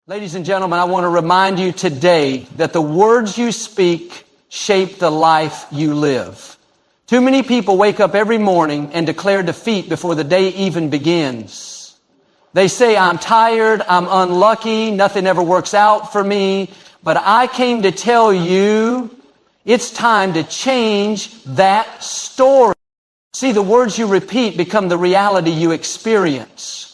Ladies and gentlemen, I want to remind you today that the words you speak shape the life you live. Too many people wake up every morning and declare defeat before the day even begins. They say, I'm tired, I'm unlucky, nothing ever works out for me. But I came to tell you, it's time to change that story. See, the words you repeat become the reality you experience.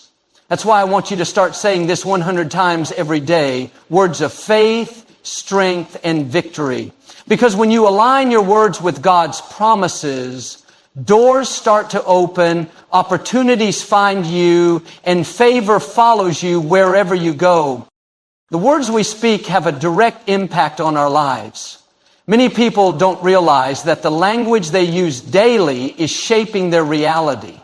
That's why I want you to start saying this 100 times every day. Words of faith, strength, and victory. Because when you align your words with God's promises, doors start to open, opportunities find you, and favor follows you wherever you go. The words we speak have a direct impact on our lives. Many people don't realize that the language they use daily is shaping their reality,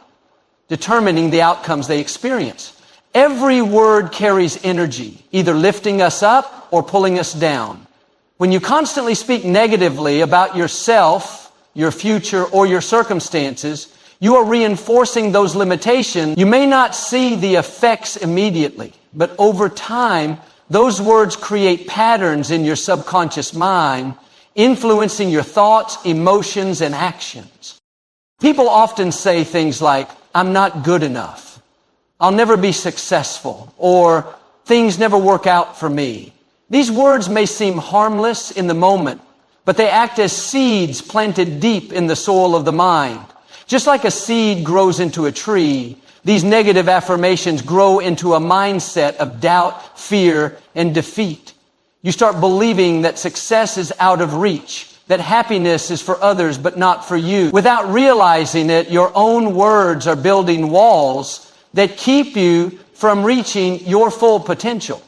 determining the outcomes they experience. Every word carries energy, either lifting us up or pulling us down. When you constantly speak negatively about yourself, your future, or your circumstances, you are reinforcing those limitations. You may not see the effects immediately, but over time, those words create patterns in your subconscious mind, influencing your thoughts, emotions, and actions. People often say things like, I'm not good enough. I'll never be successful, or things never work out for me. These words may seem harmless in the moment, but they act as seeds planted deep in the soil of the mind. Just like a seed grows into a tree, these negative affirmations grow into a mindset of doubt, fear, and defeat. You start believing that success is out of reach, that happiness is for others but not for you. Without realizing it, your own words are building walls that keep you from reaching your full potential.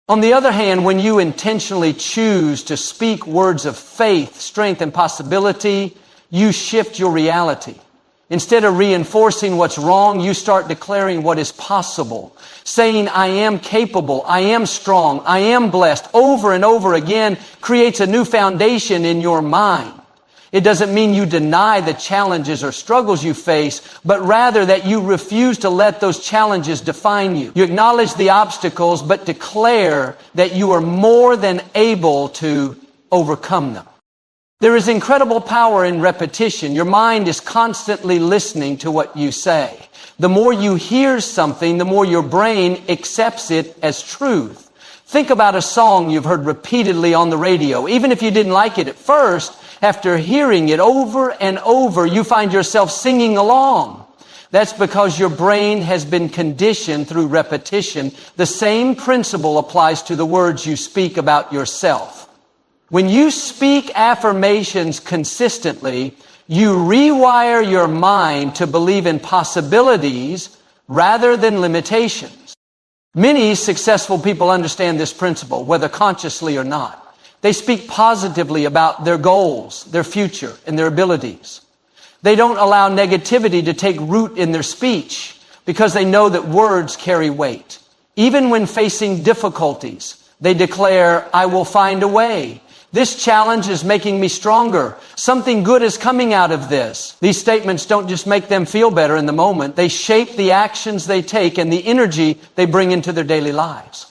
On the other hand, when you intentionally choose to speak words of faith, strength, and possibility, you shift your reality. Instead of reinforcing what's wrong, you start declaring what is possible. Saying, I am capable, I am strong, I am blessed, over and over again creates a new foundation in your mind. It doesn't mean you deny the challenges or struggles you face, but rather that you refuse to let those challenges define you. You acknowledge the obstacles, but declare that you are more than able to overcome them. There is incredible power in repetition. Your mind is constantly listening to what you say. The more you hear something, the more your brain accepts it as truth. Think about a song you've heard repeatedly on the radio. Even if you didn't like it at first, after hearing it over and over, you find yourself singing along. That's because your brain has been conditioned through repetition. The same principle applies to the words you speak about yourself. When you speak affirmations consistently, you rewire your mind to believe in possibilities rather than limitations. Many successful people understand this principle, whether consciously or not. They speak positively about their goals, their future, and their abilities. They don't allow negativity to take root in their speech because they know that words carry weight. Even when facing difficulties, they declare, I will find a way. This challenge is making me stronger. Something good is coming out of this. These statements don't just make them feel better in the moment. They shape the actions they take and the energy they bring into their daily lives.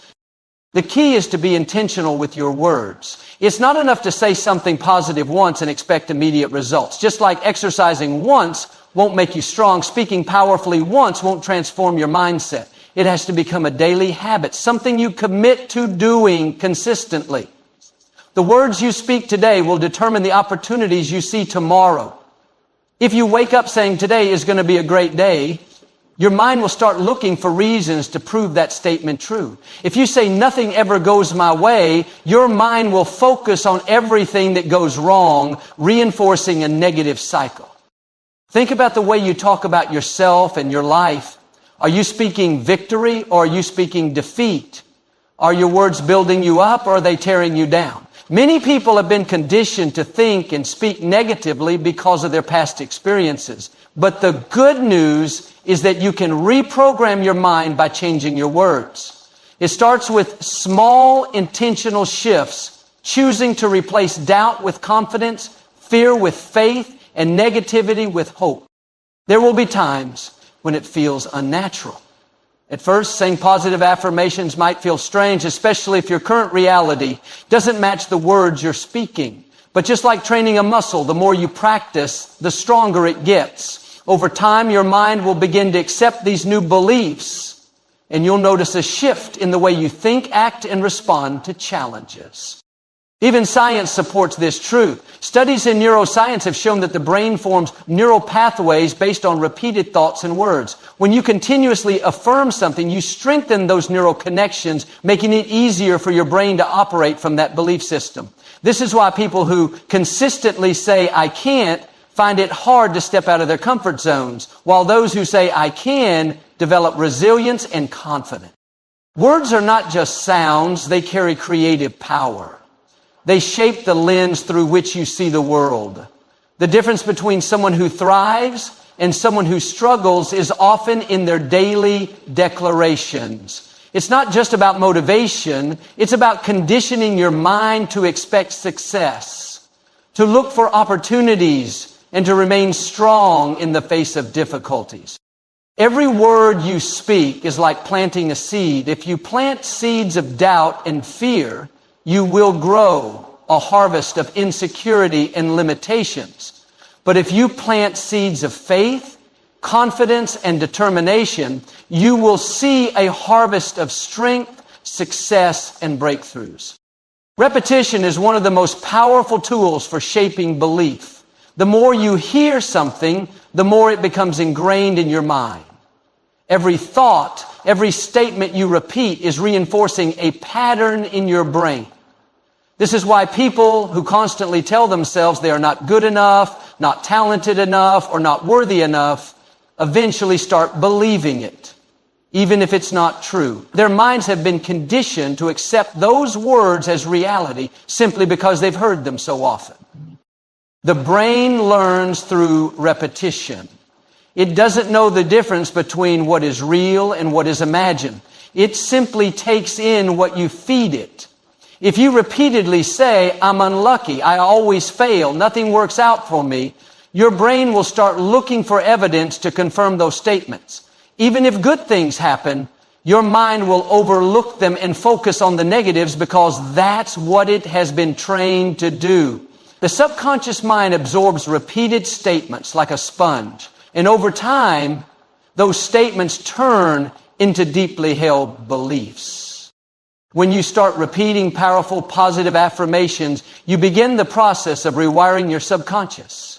The key is to be intentional with your words. It's not enough to say something positive once and expect immediate results. Just like exercising once won't make you strong, speaking powerfully once won't transform your mindset. It has to become a daily habit, something you commit to doing consistently. The words you speak today will determine the opportunities you see tomorrow. If you wake up saying today is going to be a great day, your mind will start looking for reasons to prove that statement true. If you say nothing ever goes my way, your mind will focus on everything that goes wrong, reinforcing a negative cycle. Think about the way you talk about yourself and your life. Are you speaking victory or are you speaking defeat? Are your words building you up or are they tearing you down? Many people have been conditioned to think and speak negatively because of their past experiences. But the good news is that you can reprogram your mind by changing your words. It starts with small intentional shifts, choosing to replace doubt with confidence, fear with faith, and negativity with hope. There will be times when it feels unnatural. At first, saying positive affirmations might feel strange, especially if your current reality doesn't match the words you're speaking. But just like training a muscle, the more you practice, the stronger it gets. Over time, your mind will begin to accept these new beliefs, and you'll notice a shift in the way you think, act, and respond to challenges. Even science supports this truth. Studies in neuroscience have shown that the brain forms neural pathways based on repeated thoughts and words. When you continuously affirm something, you strengthen those neural connections, making it easier for your brain to operate from that belief system. This is why people who consistently say, "I can't," find it hard to step out of their comfort zones, while those who say, "I can," develop resilience and confidence. Words are not just sounds, they carry creative power. They shape the lens through which you see the world. The difference between someone who thrives and someone who struggles is often in their daily declarations. It's not just about motivation, it's about conditioning your mind to expect success, to look for opportunities, and to remain strong in the face of difficulties. Every word you speak is like planting a seed. If you plant seeds of doubt and fear, you will grow a harvest of insecurity and limitations. But if you plant seeds of faith, confidence, and determination, you will see a harvest of strength, success, and breakthroughs. Repetition is one of the most powerful tools for shaping belief. The more you hear something, the more it becomes ingrained in your mind. Every thought, every statement you repeat is reinforcing a pattern in your brain. This is why people who constantly tell themselves they are not good enough, not talented enough, or not worthy enough, eventually start believing it, even if it's not true. Their minds have been conditioned to accept those words as reality simply because they've heard them so often. The brain learns through repetition. It doesn't know the difference between what is real and what is imagined. It simply takes in what you feed it. If you repeatedly say, "I'm unlucky, I always fail, nothing works out for me," your brain will start looking for evidence to confirm those statements. Even if good things happen, your mind will overlook them and focus on the negatives because that's what it has been trained to do. The subconscious mind absorbs repeated statements like a sponge, and over time, those statements turn into deeply held beliefs. When you start repeating powerful positive affirmations, you begin the process of rewiring your subconscious.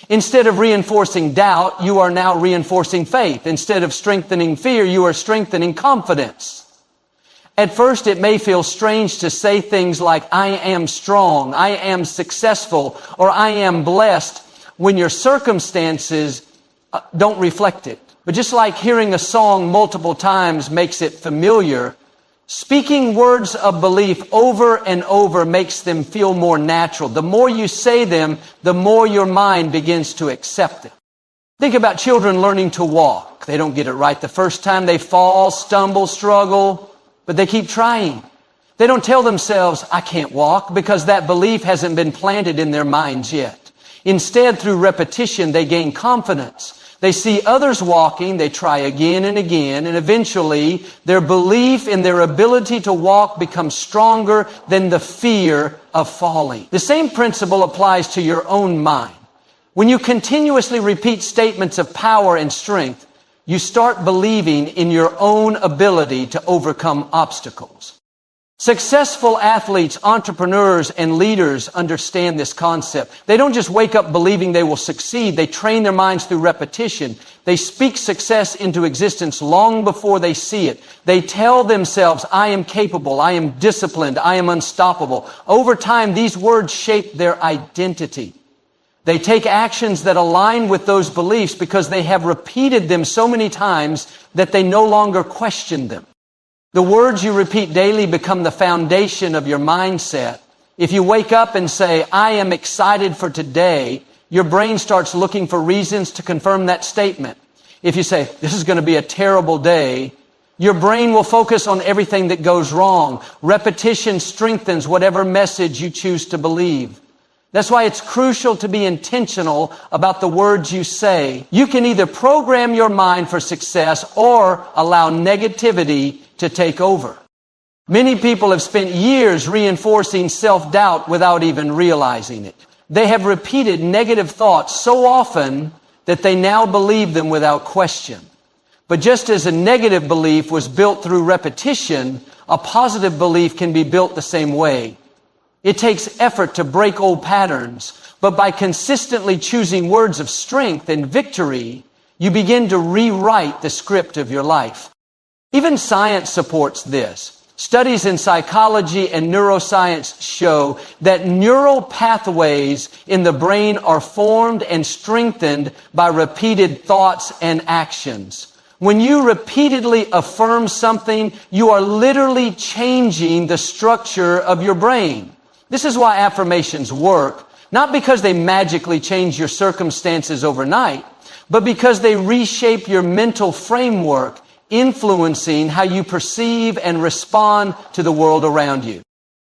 Instead of reinforcing doubt, you are now reinforcing faith. Instead of strengthening fear, you are strengthening confidence. At first, it may feel strange to say things like, "I am strong," "I am successful," or "I am blessed," when your circumstances don't reflect it. But just like hearing a song multiple times makes it familiar, speaking words of belief over and over makes them feel more natural. The more you say them, the more your mind begins to accept it. Think about children learning to walk. They don't get it right the first time. They fall, stumble, struggle, but they keep trying. They don't tell themselves, "I can't walk," because that belief hasn't been planted in their minds yet. Instead, through repetition, they gain confidence. They see others walking, they try again and again, and eventually their belief in their ability to walk becomes stronger than the fear of falling. The same principle applies to your own mind. When you continuously repeat statements of power and strength, you start believing in your own ability to overcome obstacles. Successful athletes, entrepreneurs, and leaders understand this concept. They don't just wake up believing they will succeed. They train their minds through repetition. They speak success into existence long before they see it. They tell themselves, "I am capable, I am disciplined, I am unstoppable." Over time, these words shape their identity. They take actions that align with those beliefs because they have repeated them so many times that they no longer question them. The words you repeat daily become the foundation of your mindset. If you wake up and say, "I am excited for today," your brain starts looking for reasons to confirm that statement. If you say, "This is going to be a terrible day," your brain will focus on everything that goes wrong. Repetition strengthens whatever message you choose to believe. That's why it's crucial to be intentional about the words you say. You can either program your mind for success or allow negativity to take over. Many people have spent years reinforcing self-doubt without even realizing it. They have repeated negative thoughts so often that they now believe them without question. But just as a negative belief was built through repetition, a positive belief can be built the same way. It takes effort to break old patterns, but by consistently choosing words of strength and victory, you begin to rewrite the script of your life. Even science supports this. Studies in psychology and neuroscience show that neural pathways in the brain are formed and strengthened by repeated thoughts and actions. When you repeatedly affirm something, you are literally changing the structure of your brain. This is why affirmations work, not because they magically change your circumstances overnight, but because they reshape your mental framework, influencing how you perceive and respond to the world around you.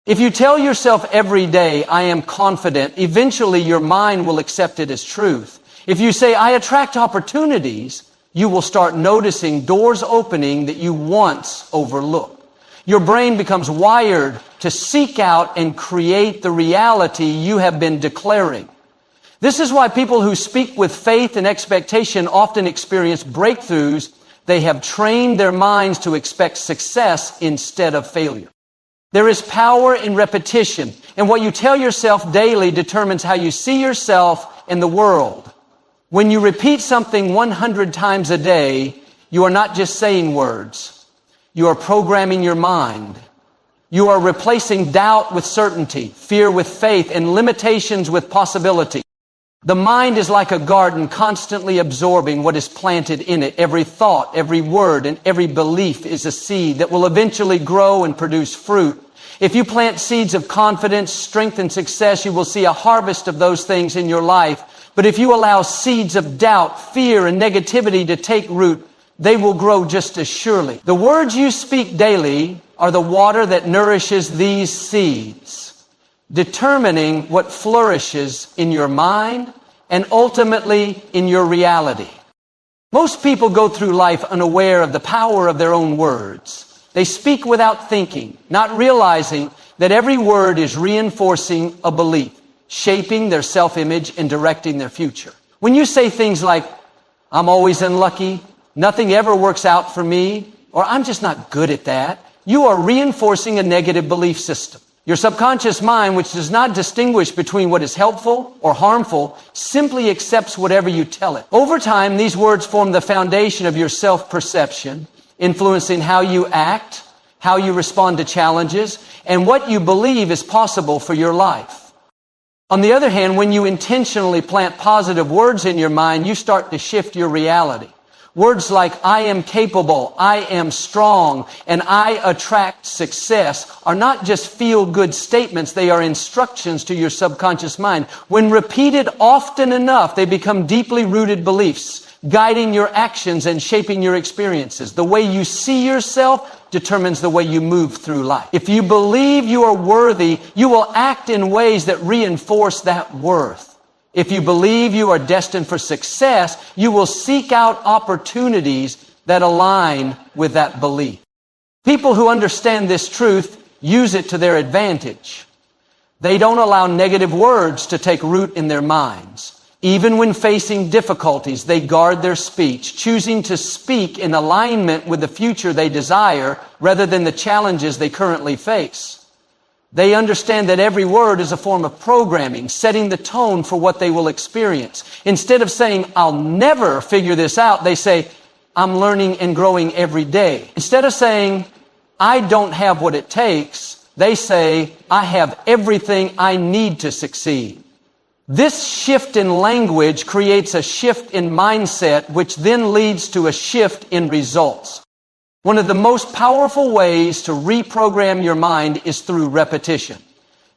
If you tell yourself every day, I am confident, eventually your mind will accept it as truth. If you say, I attract opportunities, you will start noticing doors opening that you once overlooked. Your brain becomes wired to seek out and create the reality you have been declaring. This is why people who speak with faith and expectation often experience breakthroughs. They have trained their minds to expect success instead of failure. There is power in repetition, and what you tell yourself daily determines how you see yourself and the world. When you repeat something 100 times a day, you are not just saying words. You are programming your mind. You are replacing doubt with certainty, fear with faith, and limitations with possibility. The mind is like a garden constantly absorbing what is planted in it. Every thought, every word, and every belief is a seed that will eventually grow and produce fruit. If you plant seeds of confidence, strength, and success, you will see a harvest of those things in your life. But if you allow seeds of doubt, fear, and negativity to take root, they will grow just as surely. The words you speak daily are the water that nourishes these seeds, determining what flourishes in your mind and ultimately in your reality. Most people go through life unaware of the power of their own words. They speak without thinking, not realizing that every word is reinforcing a belief, shaping their self-image and directing their future. When you say things like, I'm always unlucky, nothing ever works out for me, or I'm just not good at that, you are reinforcing a negative belief system. Your subconscious mind, which does not distinguish between what is helpful or harmful, simply accepts whatever you tell it. Over time, these words form the foundation of your self-perception, influencing how you act, how you respond to challenges, and what you believe is possible for your life. On the other hand, when you intentionally plant positive words in your mind, you start to shift your reality. Words like, I am capable, I am strong, and I attract success are not just feel-good statements, they are instructions to your subconscious mind. When repeated often enough, they become deeply rooted beliefs, guiding your actions and shaping your experiences. The way you see yourself determines the way you move through life. If you believe you are worthy, you will act in ways that reinforce that worth. If you believe you are destined for success, you will seek out opportunities that align with that belief. People who understand this truth use it to their advantage. They don't allow negative words to take root in their minds. Even when facing difficulties, they guard their speech, choosing to speak in alignment with the future they desire rather than the challenges they currently face. They understand that every word is a form of programming, setting the tone for what they will experience. Instead of saying, I'll never figure this out, they say, I'm learning and growing every day. Instead of saying, I don't have what it takes, they say, I have everything I need to succeed. This shift in language creates a shift in mindset, which then leads to a shift in results. One of the most powerful ways to reprogram your mind is through repetition.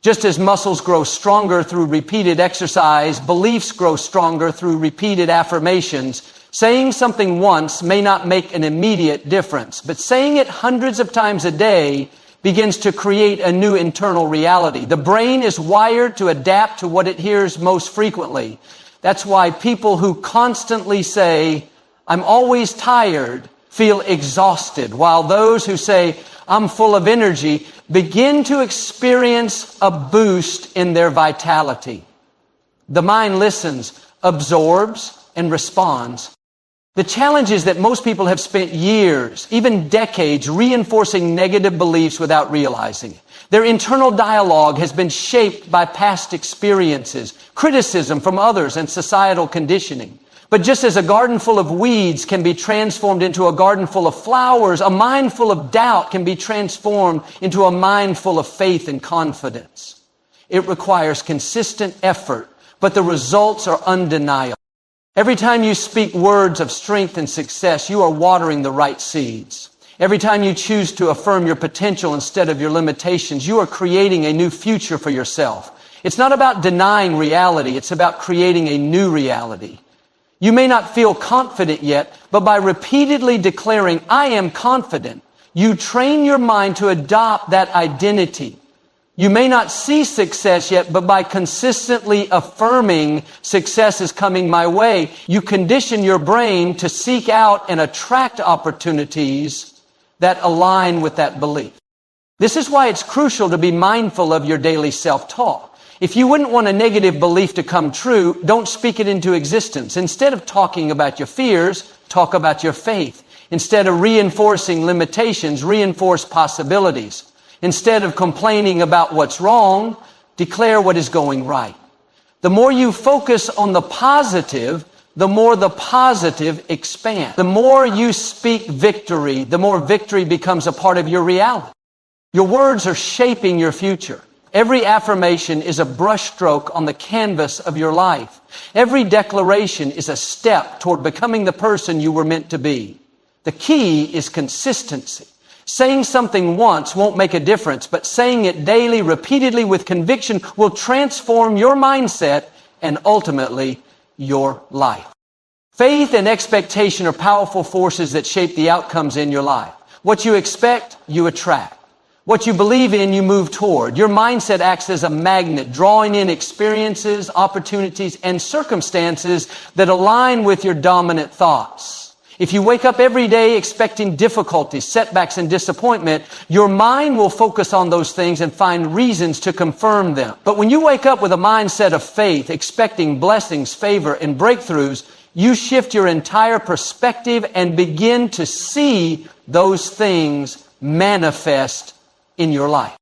Just as muscles grow stronger through repeated exercise, beliefs grow stronger through repeated affirmations. Saying something once may not make an immediate difference, but saying it hundreds of times a day begins to create a new internal reality. The brain is wired to adapt to what it hears most frequently. That's why people who constantly say, "I'm always tired," feel exhausted, while those who say, "I'm full of energy," begin to experience a boost in their vitality. The mind listens, absorbs, and responds. The challenge is that most people have spent years, even decades, reinforcing negative beliefs without realizing it. Their internal dialogue has been shaped by past experiences, criticism from others, and societal conditioning. But just as a garden full of weeds can be transformed into a garden full of flowers, a mind full of doubt can be transformed into a mind full of faith and confidence. It requires consistent effort, but the results are undeniable. Every time you speak words of strength and success, you are watering the right seeds. Every time you choose to affirm your potential instead of your limitations, you are creating a new future for yourself. It's not about denying reality, it's about creating a new reality. You may not feel confident yet, but by repeatedly declaring, "I am confident," you train your mind to adopt that identity. You may not see success yet, but by consistently affirming success is coming my way, you condition your brain to seek out and attract opportunities that align with that belief. This is why it's crucial to be mindful of your daily self-talk. If you wouldn't want a negative belief to come true, don't speak it into existence. Instead of talking about your fears, talk about your faith. Instead of reinforcing limitations, reinforce possibilities. Instead of complaining about what's wrong, declare what is going right. The more you focus on the positive, the more the positive expands. The more you speak victory, the more victory becomes a part of your reality. Your words are shaping your future. Every affirmation is a brushstroke on the canvas of your life. Every declaration is a step toward becoming the person you were meant to be. The key is consistency. Saying something once won't make a difference, but saying it daily, repeatedly, with conviction will transform your mindset and ultimately your life. Faith and expectation are powerful forces that shape the outcomes in your life. What you expect, you attract. What you believe in, you move toward. Your mindset acts as a magnet, drawing in experiences, opportunities, and circumstances that align with your dominant thoughts. If you wake up every day expecting difficulties, setbacks, and disappointment, your mind will focus on those things and find reasons to confirm them. But when you wake up with a mindset of faith, expecting blessings, favor, and breakthroughs, you shift your entire perspective and begin to see those things manifest in your life.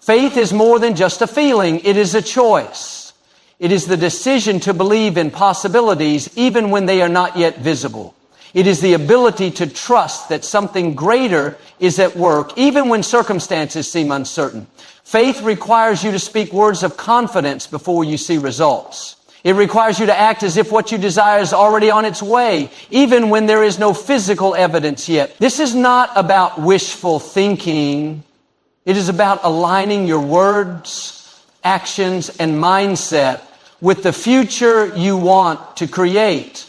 Faith is more than just a feeling. It is a choice. It is the decision to believe in possibilities even when they are not yet visible. It is the ability to trust that something greater is at work, even when circumstances seem uncertain. Faith requires you to speak words of confidence before you see results. It requires you to act as if what you desire is already on its way, even when there is no physical evidence yet. This is not about wishful thinking. It is about aligning your words, actions, and mindset with the future you want to create.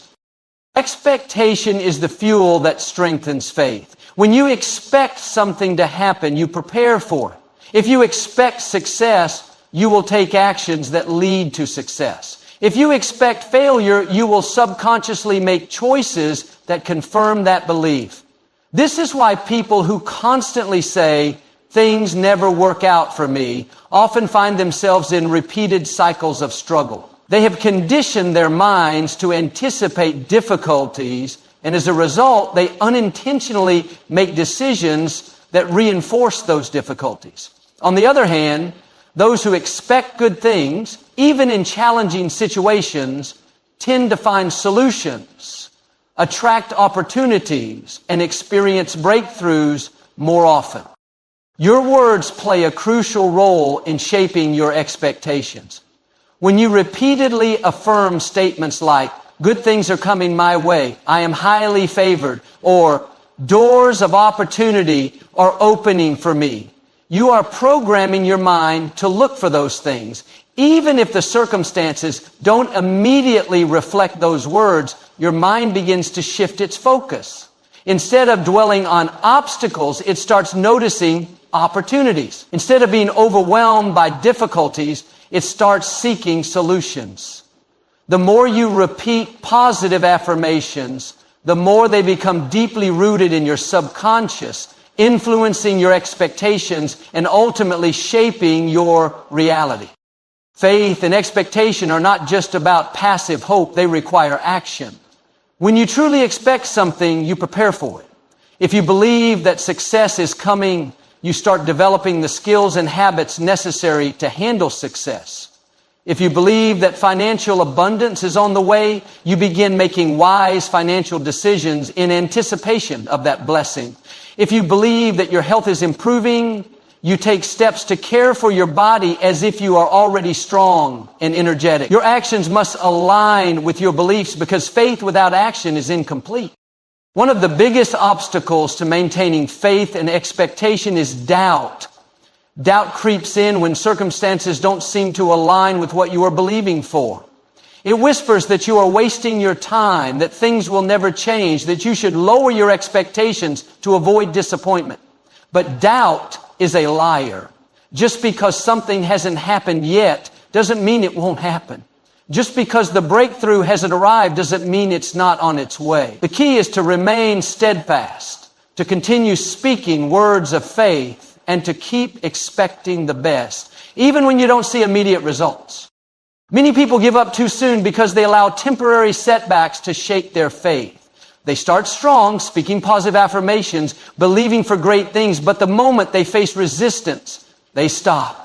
Expectation is the fuel that strengthens faith. When you expect something to happen, you prepare for it. If you expect success, you will take actions that lead to success. If you expect failure, you will subconsciously make choices that confirm that belief. This is why people who constantly say, "Things never work out for me," often find themselves in repeated cycles of struggle. They have conditioned their minds to anticipate difficulties, and as a result, they unintentionally make decisions that reinforce those difficulties. On the other hand, those who expect good things, even in challenging situations, tend to find solutions, attract opportunities, and experience breakthroughs more often. Your words play a crucial role in shaping your expectations. When you repeatedly affirm statements like, "Good things are coming my way," "I am highly favored," or "Doors of opportunity are opening for me," you are programming your mind to look for those things. Even if the circumstances don't immediately reflect those words, your mind begins to shift its focus. Instead of dwelling on obstacles, it starts noticing opportunities. Instead of being overwhelmed by difficulties, it starts seeking solutions. The more you repeat positive affirmations, the more they become deeply rooted in your subconscious, influencing your expectations and ultimately shaping your reality. Faith and expectation are not just about passive hope, they require action. When you truly expect something, you prepare for it. If you believe that success is coming, you start developing the skills and habits necessary to handle success. If you believe that financial abundance is on the way, you begin making wise financial decisions in anticipation of that blessing. If you believe that your health is improving, you take steps to care for your body as if you are already strong and energetic. Your actions must align with your beliefs because faith without action is incomplete. One of the biggest obstacles to maintaining faith and expectation is doubt. Doubt creeps in when circumstances don't seem to align with what you are believing for. It whispers that you are wasting your time, that things will never change, that you should lower your expectations to avoid disappointment. But doubt is a liar. Just because something hasn't happened yet doesn't mean it won't happen. Just because the breakthrough hasn't arrived doesn't mean it's not on its way. The key is to remain steadfast, to continue speaking words of faith, and to keep expecting the best, even when you don't see immediate results. Many people give up too soon because they allow temporary setbacks to shake their faith. They start strong, speaking positive affirmations, believing for great things, but the moment they face resistance, they stop.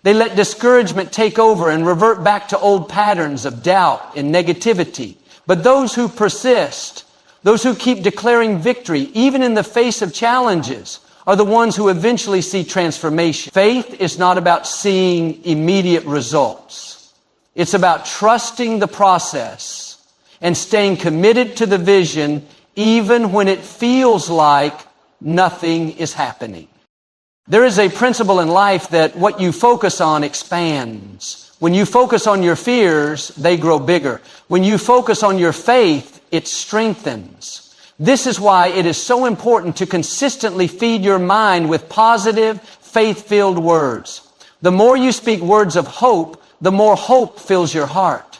They let discouragement take over and revert back to old patterns of doubt and negativity. But those who persist, those who keep declaring victory, even in the face of challenges, are the ones who eventually see transformation. Faith is not about seeing immediate results. It's about trusting the process and staying committed to the vision even when it feels like nothing is happening. There is a principle in life that what you focus on expands. When you focus on your fears, they grow bigger. When you focus on your faith, it strengthens. This is why it is so important to consistently feed your mind with positive, faith-filled words. The more you speak words of hope, the more hope fills your heart.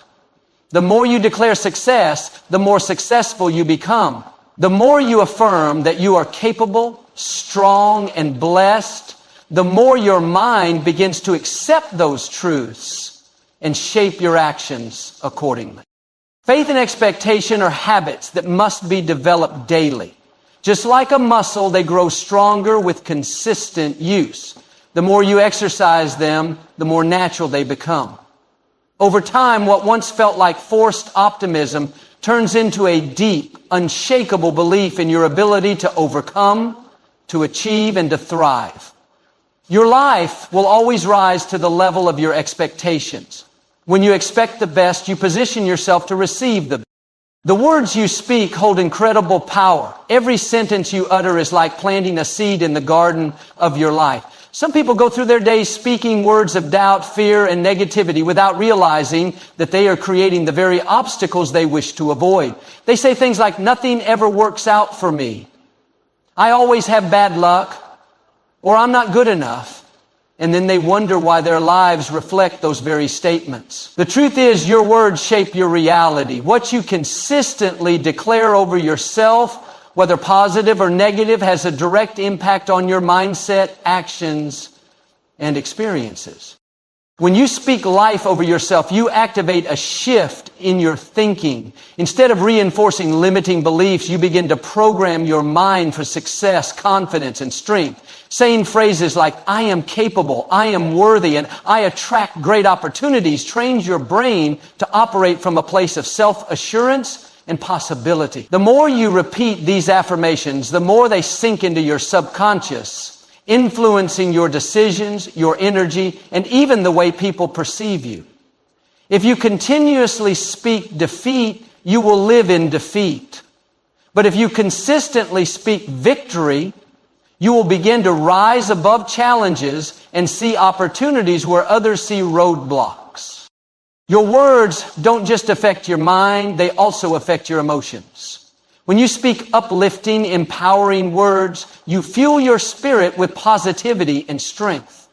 The more you declare success, the more successful you become. The more you affirm that you are capable, strong, and blessed, the more your mind begins to accept those truths and shape your actions accordingly. Faith and expectation are habits that must be developed daily. Just like a muscle, they grow stronger with consistent use. The more you exercise them, the more natural they become. Over time, what once felt like forced optimism turns into a deep, unshakable belief in your ability to overcome, to achieve, and to thrive. Your life will always rise to the level of your expectations. When you expect the best, you position yourself to receive the best. The words you speak hold incredible power. Every sentence you utter is like planting a seed in the garden of your life. Some people go through their days speaking words of doubt, fear, and negativity without realizing that they are creating the very obstacles they wish to avoid. They say things like, "Nothing ever works out for me. I always have bad luck," or "I'm not good enough." And then they wonder why their lives reflect those very statements. The truth is, your words shape your reality. What you consistently declare over yourself, whether positive or negative, has a direct impact on your mindset, actions, and experiences. When you speak life over yourself, you activate a shift in your thinking. Instead of reinforcing limiting beliefs, you begin to program your mind for success, confidence, and strength. Saying phrases like, "I am capable," "I am worthy," and "I attract great opportunities" trains your brain to operate from a place of self-assurance and possibility. The more you repeat these affirmations, the more they sink into your subconscious, influencing your decisions, your energy, and even the way people perceive you. If you continuously speak defeat, you will live in defeat. But if you consistently speak victory, you will begin to rise above challenges and see opportunities where others see roadblocks. Your words don't just affect your mind, they also affect your emotions. When you speak uplifting, empowering words, you fuel your spirit with positivity and strength.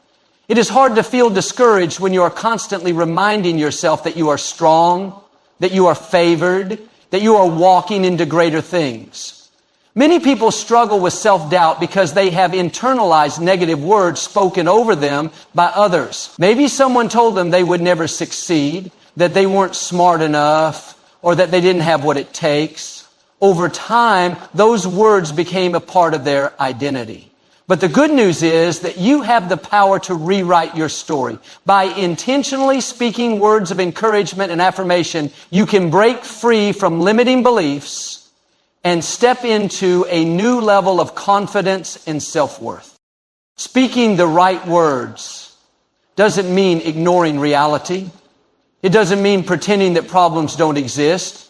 It is hard to feel discouraged when you are constantly reminding yourself that you are strong, that you are favored, that you are walking into greater things. Many people struggle with self-doubt because they have internalized negative words spoken over them by others. Maybe someone told them they would never succeed, that they weren't smart enough, or that they didn't have what it takes. Over time, those words became a part of their identity. But the good news is that you have the power to rewrite your story. By intentionally speaking words of encouragement and affirmation, you can break free from limiting beliefs and step into a new level of confidence and self-worth. Speaking the right words doesn't mean ignoring reality. It doesn't mean pretending that problems don't exist.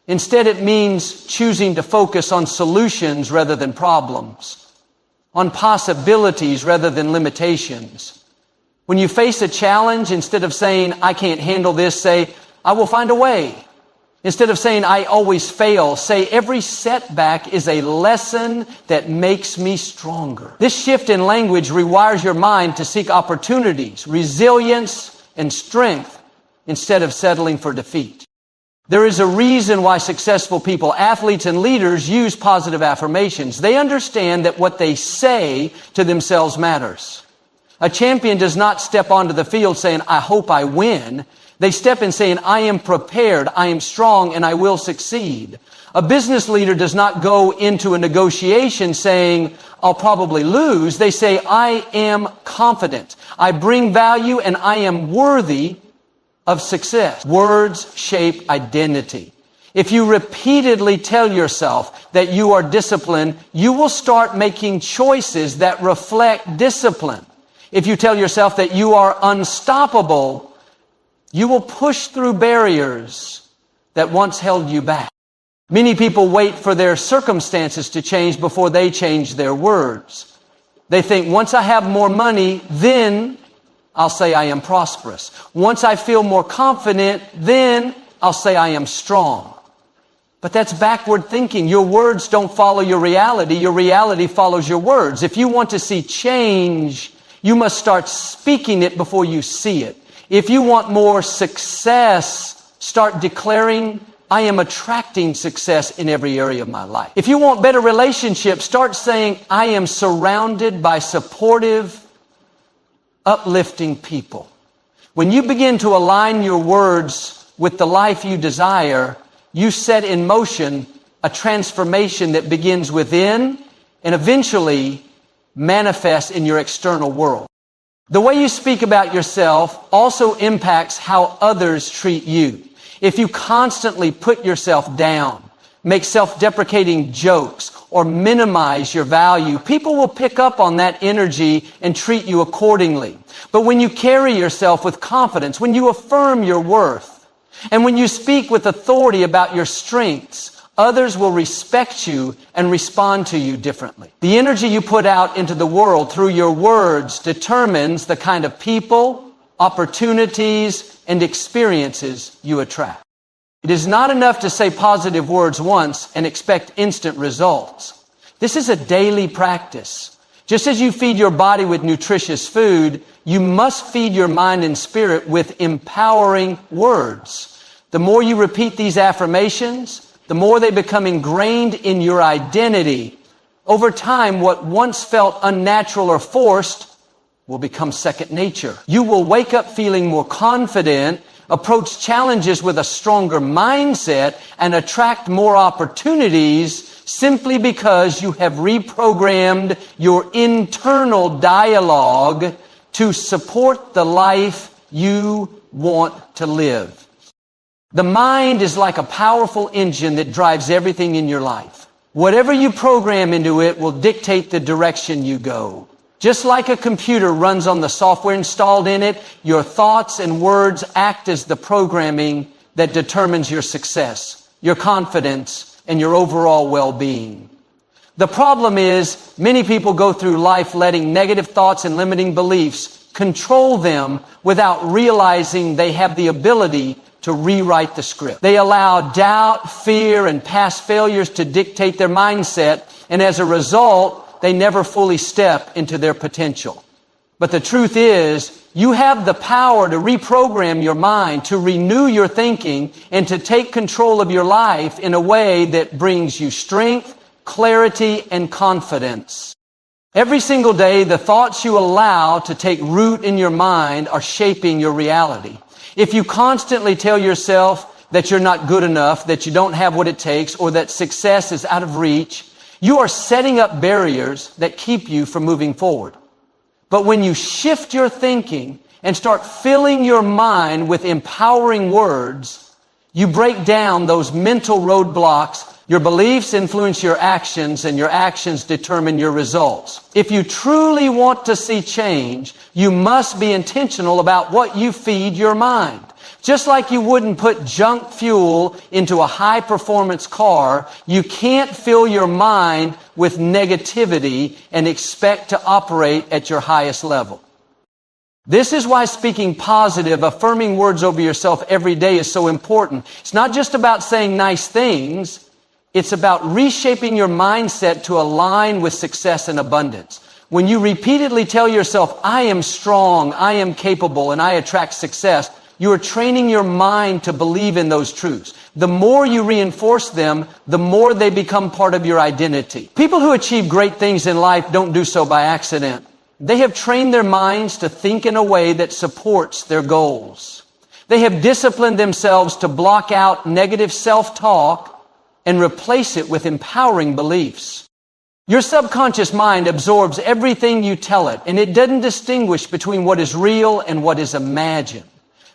Instead, it means choosing to focus on solutions rather than problems, on possibilities rather than limitations. When you face a challenge, instead of saying, I can't handle this, say, I will find a way. Instead of saying, I always fail, say, every setback is a lesson that makes me stronger. This shift in language rewires your mind to seek opportunities, resilience, and strength instead of settling for defeat. There is a reason why successful people, athletes, and leaders use positive affirmations. They understand that what they say to themselves matters. A champion does not step onto the field saying, I hope I win. They step in saying, I am prepared, I am strong, and I will succeed. A business leader does not go into a negotiation saying, I'll probably lose. They say, I am confident. I bring value, and I am worthy of success. Words shape identity. If you repeatedly tell yourself that you are disciplined, you will start making choices that reflect discipline. If you tell yourself that you are unstoppable, you will push through barriers that once held you back. Many people wait for their circumstances to change before they change their words. They think, once I have more money, then I'll say I am prosperous. Once I feel more confident, then I'll say I am strong. But that's backward thinking. Your words don't follow your reality follows your words. If you want to see change, you must start speaking it before you see it. If you want more success, start declaring, I am attracting success in every area of my life. If you want better relationships, start saying, I am surrounded by supportive, uplifting people. When you begin to align your words with the life you desire, you set in motion a transformation that begins within and eventually manifests in your external world. The way you speak about yourself also impacts how others treat you. If you constantly put yourself down, make self-deprecating jokes, or minimize your value, people will pick up on that energy and treat you accordingly. But when you carry yourself with confidence, when you affirm your worth, and when you speak with authority about your strengths, others will respect you and respond to you differently. The energy you put out into the world through your words determines the kind of people, opportunities, and experiences you attract. It is not enough to say positive words once and expect instant results. This is a daily practice. Just as you feed your body with nutritious food, you must feed your mind and spirit with empowering words. The more you repeat these affirmations, the more they become ingrained in your identity. Over time, what once felt unnatural or forced will become second nature. You will wake up feeling more confident, approach challenges with a stronger mindset, and attract more opportunities simply because you have reprogrammed your internal dialogue to support the life you want to live. The mind is like a powerful engine that drives everything in your life. Whatever you program into it will dictate the direction you go. Just like a computer runs on the software installed in it, your thoughts and words act as the programming that determines your success, your confidence, and your overall well-being. The problem is, many people go through life letting negative thoughts and limiting beliefs control them without realizing they have the ability to rewrite the script. They allow doubt, fear, and past failures to dictate their mindset, and as a result, they never fully step into their potential. But the truth is, you have the power to reprogram your mind, to renew your thinking, and to take control of your life in a way that brings you strength, clarity, and confidence. Every single day, the thoughts you allow to take root in your mind are shaping your reality. If you constantly tell yourself that you're not good enough, that you don't have what it takes, or that success is out of reach, you are setting up barriers that keep you from moving forward. But when you shift your thinking and start filling your mind with empowering words, you break down those mental roadblocks. Your beliefs influence your actions, and your actions determine your results. If you truly want to see change, you must be intentional about what you feed your mind. Just like you wouldn't put junk fuel into a high-performance car, you can't fill your mind with negativity and expect to operate at your highest level. This is why speaking positive, affirming words over yourself every day is so important. It's not just about saying nice things. It's about reshaping your mindset to align with success and abundance. When you repeatedly tell yourself, I am strong, I am capable, and I attract success, you are training your mind to believe in those truths. The more you reinforce them, the more they become part of your identity. People who achieve great things in life don't do so by accident. They have trained their minds to think in a way that supports their goals. They have disciplined themselves to block out negative self-talk and replace it with empowering beliefs. Your subconscious mind absorbs everything you tell it, and it doesn't distinguish between what is real and what is imagined.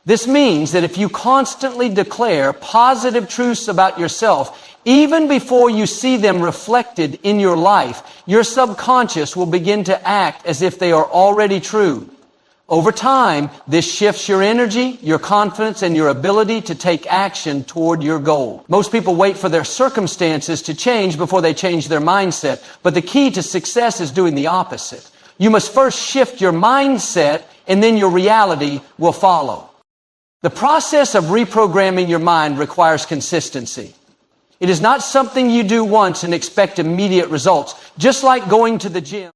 This means that if you constantly declare positive truths about yourself, even before you see them reflected in your life, your subconscious will begin to act as if they are already true. Over time, this shifts your energy, your confidence, and your ability to take action toward your goal. Most people wait for their circumstances to change before they change their mindset, but the key to success is doing the opposite. You must first shift your mindset, and then your reality will follow. The process of reprogramming your mind requires consistency. It is not something you do once and expect immediate results. Just like going to the gym.